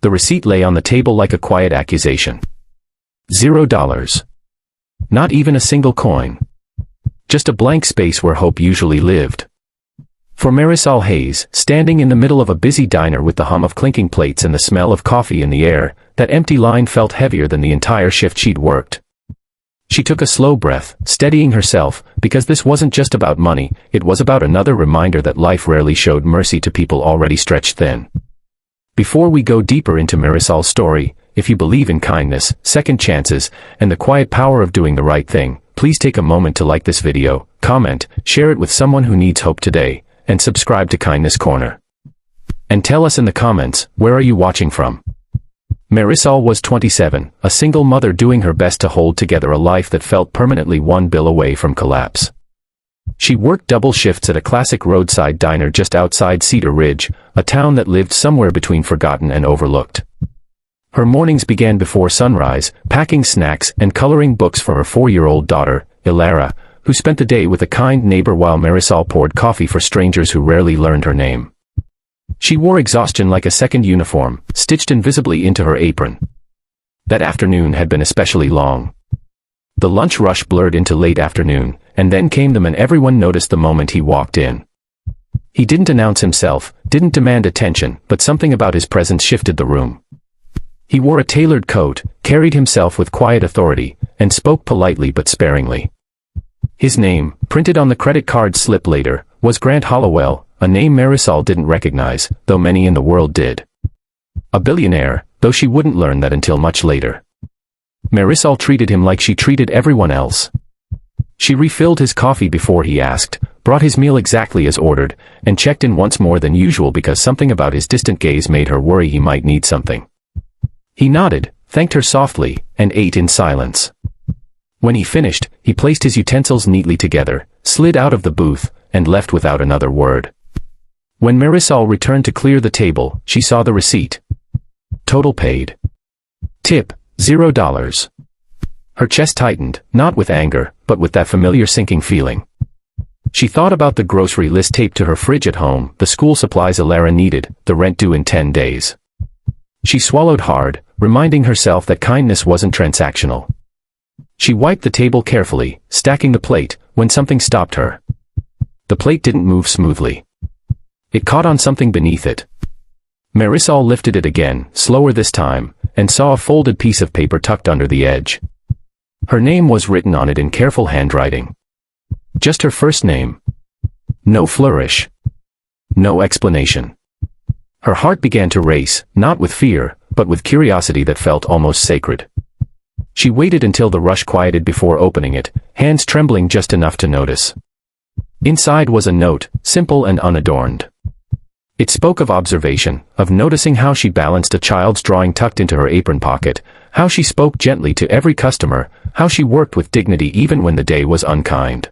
The receipt lay on the table like a quiet accusation. $0. Not even a single coin. Just a blank space where hope usually lived. For Marisol Hayes, standing in the middle of a busy diner with the hum of clinking plates and the smell of coffee in the air, that empty line felt heavier than the entire shift she'd worked. She took a slow breath, steadying herself, because this wasn't just about money, it was about another reminder that life rarely showed mercy to people already stretched thin. Before we go deeper into Marisol's story, if you believe in kindness, second chances, and the quiet power of doing the right thing, please take a moment to like this video, comment, share it with someone who needs hope today, and subscribe to Kindness Corner. And tell us in the comments, where are you watching from? Marisol was 27, a single mother doing her best to hold together a life that felt permanently one bill away from collapse. She worked double shifts at a classic roadside diner just outside Cedar Ridge, a town that lived somewhere between forgotten and overlooked. Her mornings began before sunrise, packing snacks and coloring books for her 4-year-old daughter, Ilara, who spent the day with a kind neighbor while Marisol poured coffee for strangers who rarely learned her name. She wore exhaustion like a second uniform, stitched invisibly into her apron. That afternoon had been especially long. The lunch rush blurred into late afternoon, and then came the man everyone noticed the moment he walked in. He didn't announce himself, didn't demand attention, but something about his presence shifted the room. He wore a tailored coat, carried himself with quiet authority, and spoke politely but sparingly. His name, printed on the credit card slip later, was Grant Hollowell, a name Marisol didn't recognize, though many in the world did. A billionaire, though she wouldn't learn that until much later. Marisol treated him like she treated everyone else. She refilled his coffee before he asked, brought his meal exactly as ordered, and checked in once more than usual because something about his distant gaze made her worry he might need something. He nodded, thanked her softly, and ate in silence. When he finished, he placed his utensils neatly together, slid out of the booth, and left without another word. When Marisol returned to clear the table, she saw the receipt. Total paid. Tip, $0. Her chest tightened, not with anger, but with that familiar sinking feeling. She thought about the grocery list taped to her fridge at home, the school supplies Ilara needed, the rent due in 10 days. She swallowed hard, reminding herself that kindness wasn't transactional. She wiped the table carefully, stacking the plate, when something stopped her. The plate didn't move smoothly. It caught on something beneath it. Marisol lifted it again, slower this time, and saw a folded piece of paper tucked under the edge. Her name was written on it in careful handwriting. Just her first name. No flourish. No explanation. Her heart began to race, not with fear, but with curiosity that felt almost sacred. She waited until the rush quieted before opening it, hands trembling just enough to notice. Inside was a note, simple and unadorned. It spoke of observation, of noticing how she balanced a child's drawing tucked into her apron pocket, how she spoke gently to every customer, how she worked with dignity even when the day was unkind.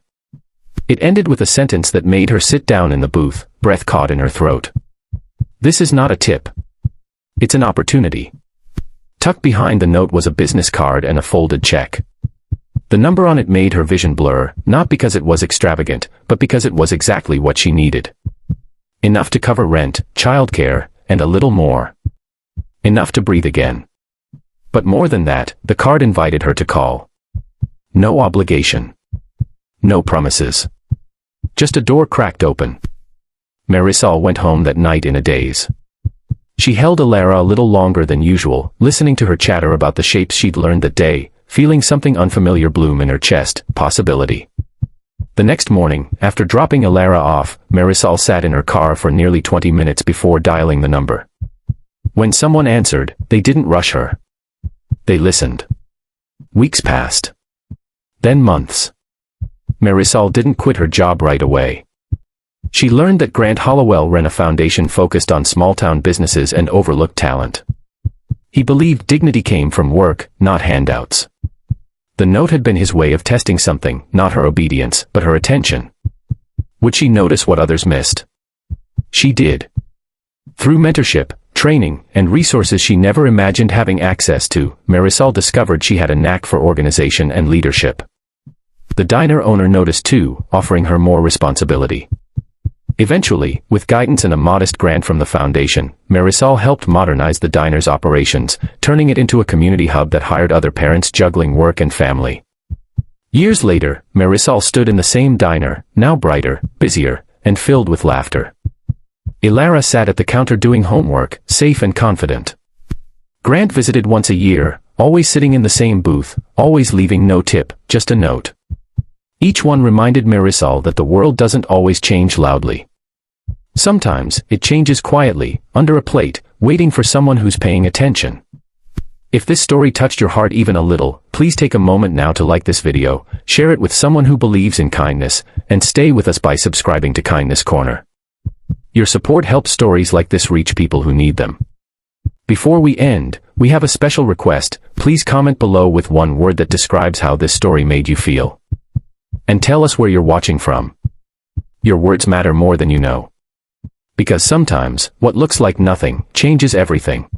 It ended with a sentence that made her sit down in the booth, breath caught in her throat. This is not a tip. It's an opportunity. Tucked behind the note was a business card and a folded check. The number on it made her vision blur, not because it was extravagant, but because it was exactly what she needed. Enough to cover rent, childcare, and a little more. Enough to breathe again. But more than that, the card invited her to call. No obligation. No promises. Just a door cracked open. Marisol went home that night in a daze. She held Ilara a little longer than usual, listening to her chatter about the shapes she'd learned that day, feeling something unfamiliar bloom in her chest, possibility. The next morning, after dropping Ilara off, Marisol sat in her car for nearly 20 minutes before dialing the number. When someone answered, they didn't rush her. They listened. Weeks passed. Then months. Marisol didn't quit her job right away. She learned that Grant Hollowell ran a foundation focused on small-town businesses and overlooked talent. He believed dignity came from work, not handouts. The note had been his way of testing something, not her obedience, but her attention. Would she notice what others missed? She did. Through mentorship, training, and resources she never imagined having access to, Marisol discovered she had a knack for organization and leadership. The diner owner noticed too, offering her more responsibility. Eventually, with guidance and a modest grant from the foundation, Marisol helped modernize the diner's operations, turning it into a community hub that hired other parents juggling work and family. Years later, Marisol stood in the same diner, now brighter, busier, and filled with laughter. Ilara sat at the counter doing homework, safe and confident. Grant visited once a year, always sitting in the same booth, always leaving no tip, just a note. Each one reminded Marisol that the world doesn't always change loudly. Sometimes, it changes quietly, under a plate, waiting for someone who's paying attention. If this story touched your heart even a little, please take a moment now to like this video, share it with someone who believes in kindness, and stay with us by subscribing to Kindness Corner. Your support helps stories like this reach people who need them. Before we end, we have a special request. Please comment below with one word that describes how this story made you feel. And tell us where you're watching from. Your words matter more than you know. Because sometimes, what looks like nothing, changes everything.